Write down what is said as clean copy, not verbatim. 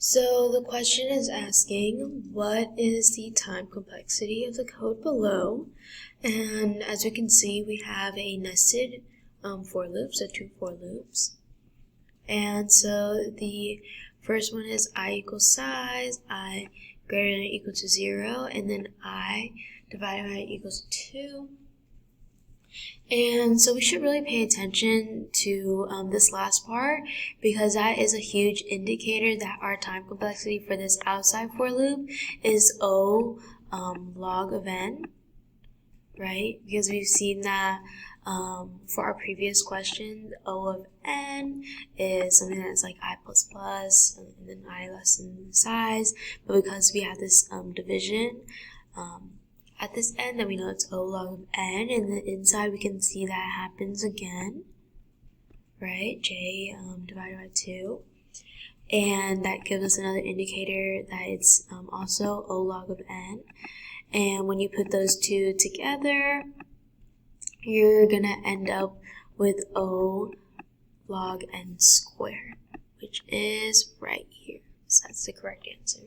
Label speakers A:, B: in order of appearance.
A: So the question is asking, what is the time complexity of the code below? And as we can see, we have a nested for loop, so 2 for loops. And so the first one is I equals size, I greater than or equal to 0, and then I divided by equals 2. And so we should really pay attention to this last part, because that is a huge indicator that our time complexity for this outside for loop is O log of n, right? Because we've seen that for our previous question, O of n is something that's like I plus plus, and then I less than size. But because we have this division at this end, then we know it's O log of n, and then inside we can see that happens again, right? J divided by 2. And that gives us another indicator that it's also O log of n. And when you put those two together, you're going to end up with O log n squared, which is right here. So that's the correct answer.